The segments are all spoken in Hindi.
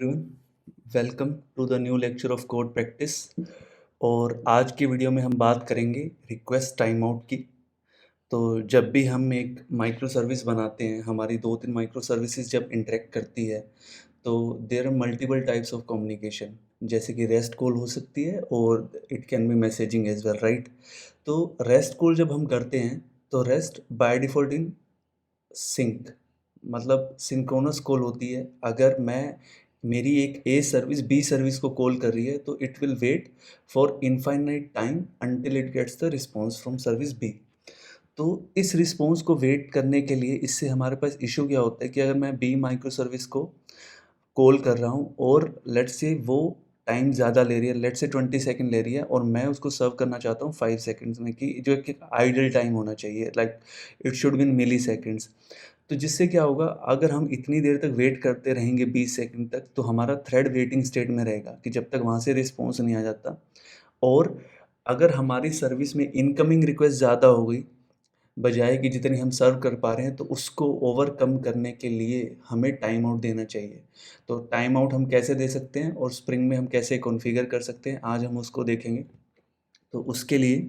Everyone, welcome to the new lecture of code practice. और आज की वीडियो में हम बात करेंगे रिक्वेस्ट टाइम आउट की। तो जब भी हम एक माइक्रो सर्विस बनाते हैं, हमारी 2-3 माइक्रो सर्विसेज जब इंटरेक्ट करती है, तो there are multiple types of communication. जैसे कि रेस्ट कॉल हो सकती है और it can be messaging as well, right. तो रेस्ट कॉल जब हम करते हैं, तो REST by default in sync, मतलब सिंक्रोनस कॉल होती है। अगर मैं मेरी एक ए सर्विस बी सर्विस को कॉल कर रही है, तो it will wait for infinite time until it gets the response from service B. तो इस रिस्पॉन्स को वेट करने के लिए इससे हमारे पास इशू क्या होता है कि अगर मैं बी माइक्रो सर्विस को कॉल कर रहा हूँ और लेट्स से वो टाइम ज़्यादा ले रही है, लेट्स से 20 सेकंड ले रही है, और मैं उसको सर्व करना चाहता हूँ 5 सेकंड्स में, कि जो एक आइडल टाइम होना चाहिए, like it should be in milliseconds. तो जिससे क्या होगा, अगर हम इतनी देर तक वेट करते रहेंगे 20 सेकंड तक, तो हमारा थ्रेड वेटिंग स्टेट में रहेगा कि जब तक वहाँ से रिस्पॉन्स नहीं आ जाता। और अगर हमारी सर्विस में इनकमिंग रिक्वेस्ट ज़्यादा हो गई, बजाय कि जितनी हम सर्व कर पा रहे हैं, तो उसको ओवरकम करने के लिए हमें टाइम आउट देना चाहिए। तो टाइम आउट हम कैसे दे सकते हैं और स्प्रिंग में हम कैसे कॉन्फ़िगर कर सकते हैं, आज हम उसको देखेंगे। तो उसके लिए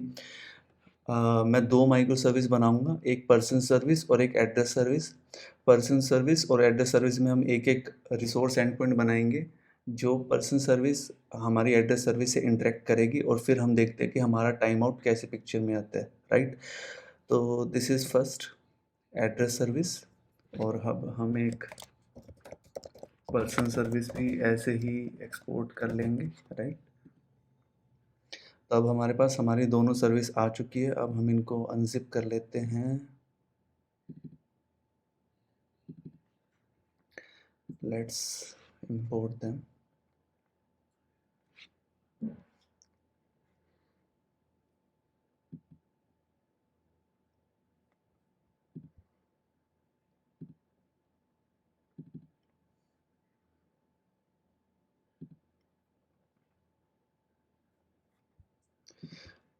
मैं 2 माइक्रो सर्विस बनाऊँगा, एक पर्सन सर्विस और एक एड्रेस सर्विस। पर्सन सर्विस और एड्रेस सर्विस में हम एक-एक रिसोर्स एंड पॉइंट बनाएँगे। जो पर्सन सर्विस हमारी एड्रेस सर्विस से इंटरैक्ट करेगी, और फिर हम देखते हैं कि हमारा टाइम आउट कैसे पिक्चर में आता है, राइट? तो this is first address service, और अब हम एक पर्सन सर्विस भी ऐसे ही एक्सपोर्ट कर लेंगे, राइट। तो अब हमारे पास हमारी दोनों सर्विस आ चुकी है। अब हम इनको अनजिप कर लेते हैं। Let's import them.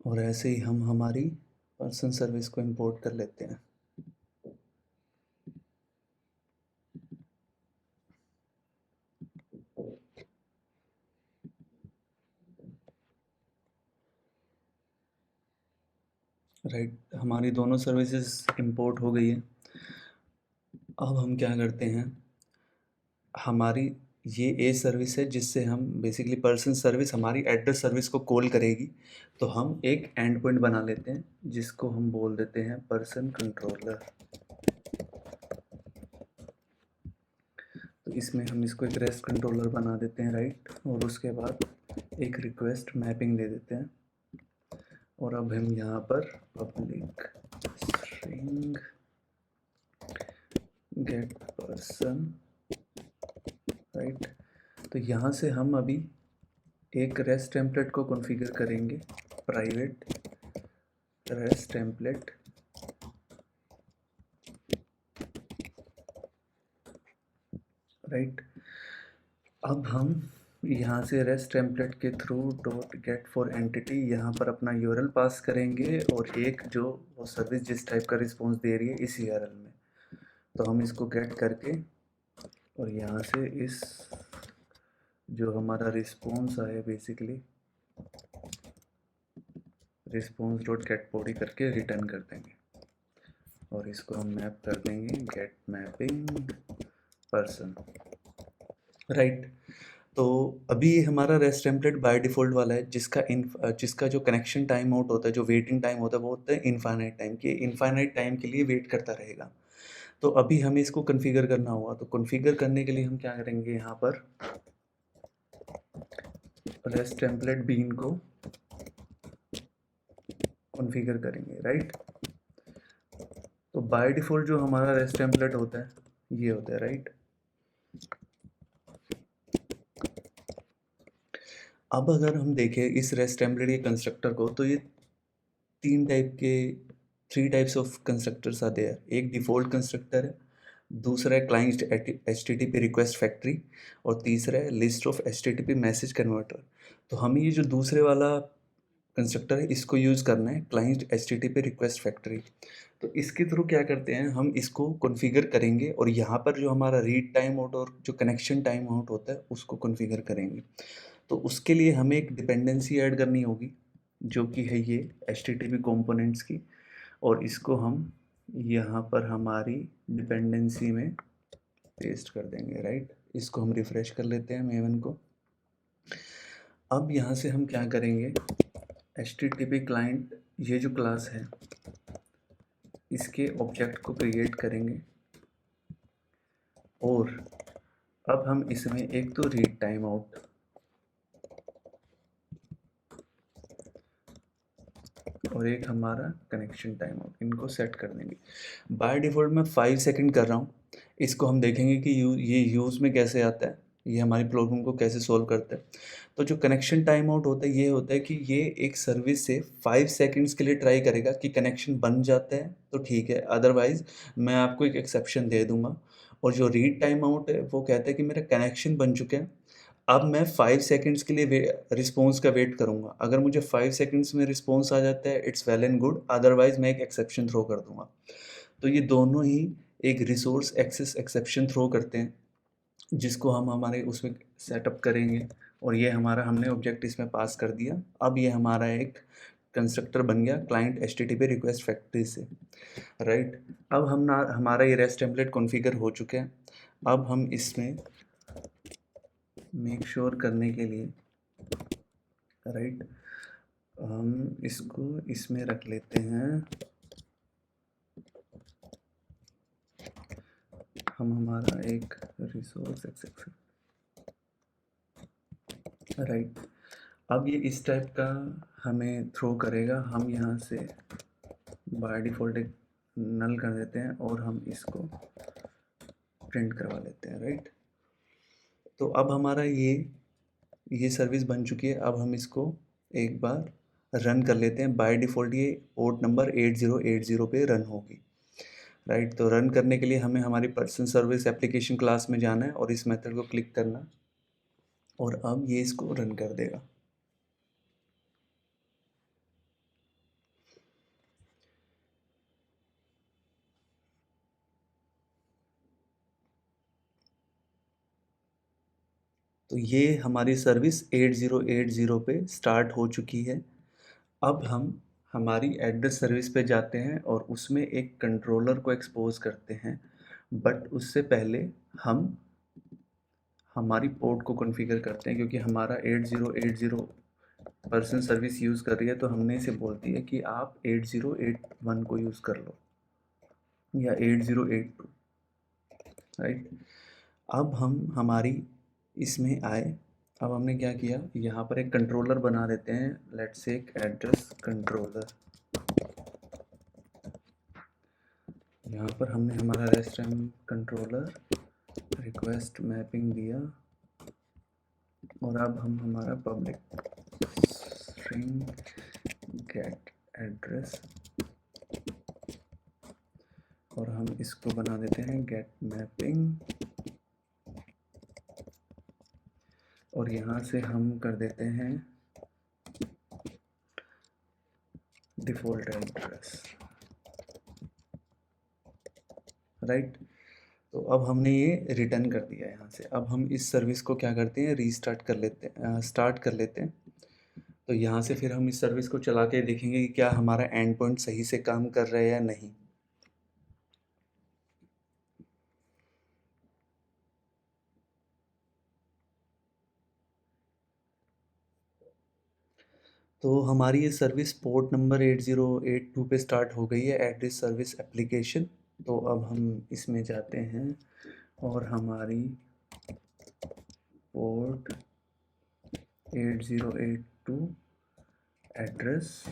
और ऐसे ही हम हमारी पर्सन सर्विस को इंपोर्ट कर लेते हैं। राइट, हमारी दोनों सर्विसेज इंपोर्ट हो गई है। अब हम क्या करते हैं, हमारी ये ए सर्विस है जिससे हम बेसिकली पर्सन सर्विस हमारी एड्रेस सर्विस को कॉल करेगी। तो हम एक एंड पॉइंट बना लेते हैं जिसको हम बोल देते हैं पर्सन कंट्रोलर। तो इसमें हम इसको एक रेस्ट कंट्रोलर बना देते हैं, राइट। और उसके बाद एक रिक्वेस्ट मैपिंग दे देते हैं। और अब हम यहाँ पर public string get person, right. तो यहाँ से हम अभी एक रेस्ट टेम्पलेट को कॉन्फ़िगर करेंगे, प्राइवेट रेस्ट टेम्पलेट, राइट। अब हम यहाँ से रेस्ट टेम्पलेट के through dot get for entity यहाँ पर अपना यूआरएल पास करेंगे, और एक जो वो सर्विस जिस टाइप का रिस्पॉन्स दे रही है इस यूआरएल में। तो हम इसको गेट करके और यहाँ से इस जो हमारा रिस्पॉन्स आया basically response dot gate body करके रिटर्न कर देंगे, और इसको हम मैप कर देंगे गेट मैपिंग पर्सन, राइट। तो अभी ये हमारा रेस्ट टेम्पलेट बाय डिफ़ॉल्ट वाला है, जिसका जो कनेक्शन टाइम आउट होता है, जो वेटिंग टाइम होता है, वो होता है इनफाइनाइट टाइम, कि इनफाइनाइट टाइम के लिए वेट करता रहेगा। तो अभी हमें इसको कॉन्फ़िगर करना होगा। तो कॉन्फ़िगर करने के लिए हम क्या करेंगे, यहाँ पर रेस्ट टेम्पलेट बीन को कॉन्फ़िगर करेंगे, राइट। तो बाय डिफ़ॉल्ट जो हमारा रेस्ट टेम्पलेट होता है ये होता है, राइट। अब अगर हम देखें इस रेस्ट टेम्पलेट के कंस्ट्रक्टर को, तो ये three types of constructors are there. एक डिफ़ॉल्ट कंस्ट्रक्टर है, दूसरा है क्लाइंट एचटीटीपी रिक्वेस्ट फैक्ट्री, और तीसरा है list of HTTP message converter. तो हमें ये जो दूसरे वाला कंस्ट्रक्टर है, इसको यूज़ करना है क्लाइंट HTTP रिक्वेस्ट फैक्ट्री। तो इसके थ्रू क्या करते हैं, हम इसको कॉन्फ़िगर करेंगे और यहाँ पर जो हमारा रीड टाइम आउट और जो कनेक्शन टाइम आउट होता है उसको कॉन्फ़िगर करेंगे। तो उसके लिए हमें एक डिपेंडेंसी ऐड करनी होगी जो कि है ये HTTP कंपोनेंट्स की, और इसको हम यहाँ पर हमारी डिपेंडेंसी में पेस्ट कर देंगे, राइट। इसको हम रिफ्रेश कर लेते हैं मेवन को। अब यहाँ से हम क्या करेंगे, HTTP क्लाइंट ये जो क्लास है इसके ऑब्जेक्ट को क्रिएट करेंगे और अब हम इसमें एक तो रीड टाइम आउट और एक हमारा कनेक्शन टाइम आउट, इनको सेट कर देंगे। बाय डिफ़ॉल्ट मैं 5 सेकंड कर रहा हूँ। इसको हम देखेंगे कि ये यूज़ में कैसे आता है, ये हमारी प्रॉब्लम को कैसे सॉल्व करता है। तो जो कनेक्शन टाइम आउट होता है ये होता है कि ये एक सर्विस से 5 सेकंड्स के लिए ट्राई करेगा कि कनेक्शन बन जाता है तो ठीक है, अदरवाइज़ मैं आपको एक एक्सेप्शन दे दूँगा। और जो रीड टाइम आउट है वो कहता है कि मेरा कनेक्शन बन चुका है, अब मैं 5 सेकंड्स के लिए रिस्पॉन्स का वेट करूँगा। अगर मुझे 5 सेकंड्स में रिस्पॉन्स आ जाता है it's well and good, otherwise मैं एक एक्सेप्शन थ्रो कर दूँगा। तो ये दोनों ही एक रिसोर्स एक्सेस एक्सेप्शन थ्रो करते हैं जिसको हम हमारे उसमें सेटअप करेंगे और ये हमारा हमने ऑब्जेक्ट इसमें पास कर दिया। अब ये हमारा एक कंस्ट्रक्टर बन गया क्लाइंट HTTP रिक्वेस्ट फैक्ट्री से, राइट। अब हम ना हमारा ये रेस्ट टेम्पलेट कॉन्फ़िगर हो चुके हैं। अब हम इसमें मेक श्योर करने के लिए, राइट, हम इसको इसमें रख लेते हैं, हम हमारा एक रिसोर्स एक्सेप्शन, राइट। अब ये इस टाइप का हमें थ्रो करेगा, हम यहाँ से बाय डिफ़ॉल्ट एक नल कर देते हैं और हम इसको प्रिंट करवा लेते हैं, राइट। तो अब हमारा ये सर्विस बन चुकी है। अब हम इसको एक बार रन कर लेते हैं। बाय डिफ़ॉल्ट ये पोर्ट नंबर 8080 पे रन होगी, राइट। तो रन करने के लिए हमें हमारी पर्सन सर्विस एप्लीकेशन क्लास में जाना है और इस मेथड को क्लिक करना और अब ये इसको रन कर देगा। तो ये हमारी सर्विस 8080 पे स्टार्ट हो चुकी है। अब हम हमारी एड्रेस सर्विस पे जाते हैं और उसमें एक कंट्रोलर को एक्सपोज करते हैं, बट उससे पहले हम हमारी पोर्ट को कॉन्फ़िगर करते हैं क्योंकि हमारा 8080 पर्सन सर्विस यूज़ कर रही है, तो हमने इसे बोल दिया है कि आप 8081 को यूज़ कर लो या 8082, राइट। अब हम हमारी इसमें आए। अब हमने क्या किया, यहाँ पर एक कंट्रोलर बना देते हैं, लेट्स से एक एड्रेस कंट्रोलर। यहाँ पर हमने हमारा rest time controller request mapping दिया और अब हम हमारा पब्लिक स्ट्रिंग गेट एड्रेस और हम इसको बना देते हैं गेट मैपिंग और यहाँ से हम कर देते हैं डिफ़ॉल्ट एड्रेस, राइट। तो अब हमने ये रिटर्न कर दिया है यहाँ से। अब हम इस सर्विस को क्या करते हैं, रीस्टार्ट कर लेते हैं, स्टार्ट कर लेते हैं। तो यहाँ से फिर हम इस सर्विस को चला के देखेंगे कि क्या हमारा एंड पॉइंट सही से काम कर रहा है या नहीं। तो हमारी ये सर्विस पोर्ट नंबर 8082 पे स्टार्ट हो गई है, एड्रेस सर्विस एप्लीकेशन। तो अब हम इसमें जाते हैं और हमारी पोर्ट 8082 एड्रेस,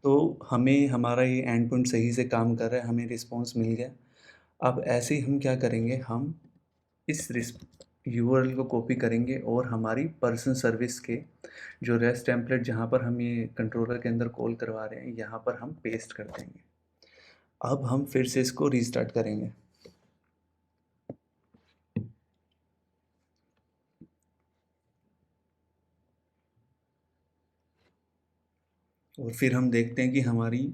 तो हमें हमारा ये एंड पॉइंट सही से काम कर रहा है, हमें रिस्पांस मिल गया। अब ऐसे ही हम क्या करेंगे, हम इस URL को कॉपी करेंगे और हमारी पर्सन सर्विस के जो रेस्ट टेम्पलेट जहाँ पर हम ये कंट्रोलर के अंदर कॉल करवा रहे हैं यहाँ पर हम पेस्ट कर देंगे। अब हम फिर से इसको रीस्टार्ट करेंगे। और फिर हम देखते हैं कि हमारी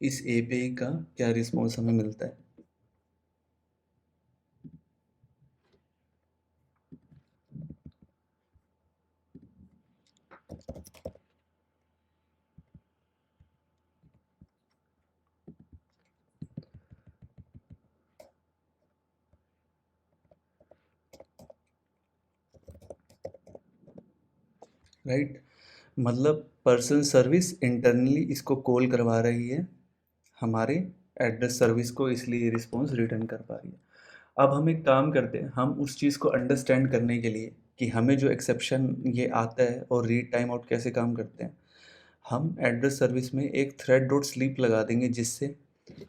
इस एपीआई का क्या रिस्पॉन्स हमें मिलता है। राइट, मतलब पर्सन सर्विस इंटरनली इसको कॉल करवा रही है हमारे एड्रेस सर्विस को, इसलिए ये रिस्पॉन्स रिटर्न कर पा रही है। अब हम एक काम करते हैं, हम उस चीज़ को अंडरस्टैंड करने के लिए कि हमें जो एक्सेप्शन ये आता है और रीड टाइम आउट कैसे काम करते हैं, हम एड्रेस सर्विस में एक थ्रेड डॉट स्लीप लगा देंगे, जिससे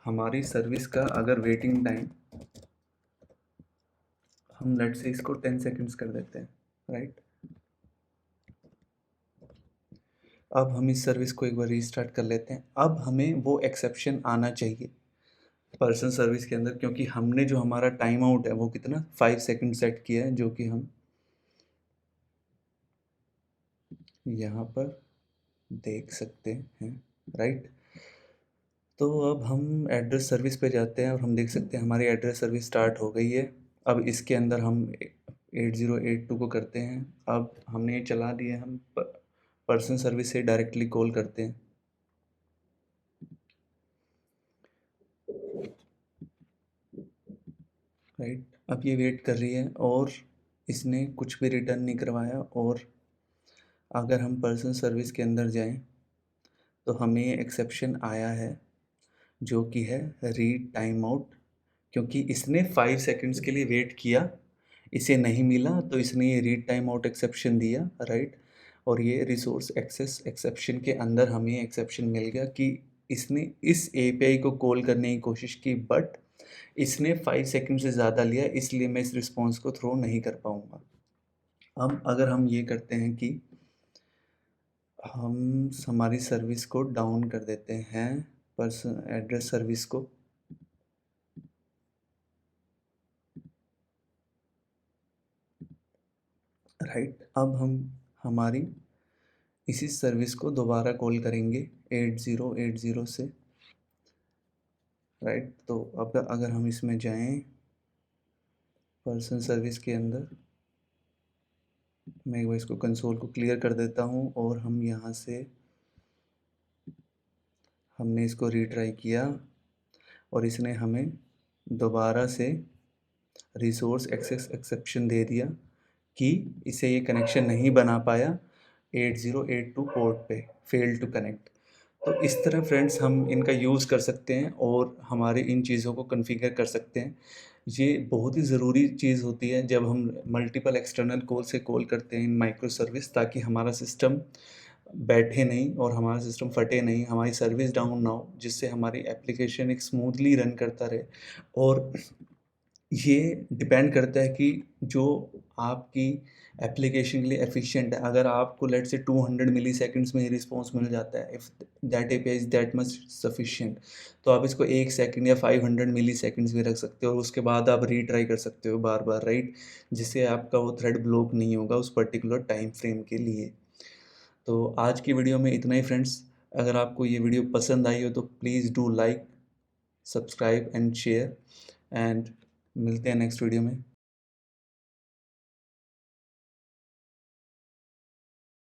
हमारी सर्विस का अगर वेटिंग टाइम हम लेट से इसको 10 सेकंड्स कर देते हैं, राइट। अब हम इस सर्विस को एक बार रीस्टार्ट कर लेते हैं। अब हमें वो एक्सेप्शन आना चाहिए पर्सन सर्विस के अंदर, क्योंकि हमने जो हमारा टाइम आउट है वो कितना 5 सेकंड सेट किया है, जो कि हम यहाँ पर देख सकते हैं, राइट। तो अब हम एड्रेस सर्विस पे जाते हैं और हम देख सकते हैं हमारी एड्रेस सर्विस स्टार्ट हो गई है। अब इसके अंदर हम 8082 को करते हैं। अब हमने ये चला दिया, हम पर्सन सर्विस से डायरेक्टली कॉल करते हैं, राइट। अब ये वेट कर रही है और इसने कुछ भी रिटर्न नहीं करवाया। और अगर हम पर्सन सर्विस के अंदर जाएं तो हमें ये एक्सेप्शन आया है, जो कि है रीड टाइम आउट, क्योंकि इसने 5 सेकंड्स के लिए वेट किया, इसे नहीं मिला तो इसने ये रीड टाइम आउट एक्सेप्शन दिया, राइट। और ये रिसोर्स एक्सेस एक्सेप्शन के अंदर हमें एक्सेप्शन मिल गया कि इसने इस एपीआई को कॉल करने की कोशिश की, बट इसने 5 सेकंड से ज़्यादा लिया, इसलिए मैं इस रिस्पॉन्स को थ्रो नहीं कर पाऊँगा। अब अगर हम ये करते हैं कि हम हमारी सर्विस को डाउन कर देते हैं, पर्सन एड्रेस सर्विस को, राइट। अब हम हमारी इसी सर्विस को दोबारा कॉल करेंगे 8080 से, राइट। तो अब अगर हम इसमें जाएं पर्सन सर्विस के अंदर, मैं एक बार इसको कंसोल को क्लियर कर देता हूं और हम यहाँ से हमने इसको रीट्राई किया और इसने हमें दोबारा से रिसोर्स एक्सेस एक्सेप्शन दे दिया कि इसे ये कनेक्शन नहीं बना पाया 8082 पोर्ट पे, फेल टू कनेक्ट। तो इस तरह फ्रेंड्स हम इनका यूज़ कर सकते हैं और हमारे इन चीज़ों को कॉन्फ़िगर कर सकते हैं। ये बहुत ही ज़रूरी चीज़ होती है जब हम मल्टीपल एक्सटर्नल कॉल से कॉल करते हैं इन माइक्रो सर्विस, ताकि हमारा सिस्टम बैठे नहीं और हमारा सिस्टम फटे नहीं, हमारी सर्विस डाउन ना हो, जिससे हमारी एप्लीकेशन एक स्मूथली रन करता रहे। और ये डिपेंड करता है कि जो आपकी एप्लीकेशन के लिए एफिशिएंट है। अगर आपको लेट्स से 200 मिलीसेकंड्स में ही रिस्पॉन्स मिल जाता है, if that API is that much sufficient, तो आप इसको 1 सेकंड या 500 मिलीसेकंड्स भी रख सकते हो और उसके बाद आप रीट्राई कर सकते हो बार बार, राइट। जिससे आपका वो थ्रेड ब्लॉक नहीं होगा उस पर्टिकुलर टाइम फ्रेम के लिए। तो आज की वीडियो में इतना ही फ्रेंड्स। अगर आपको ये वीडियो पसंद आई हो तो please do like, subscribe and share, and मिलते हैं नेक्स्ट वीडियो में।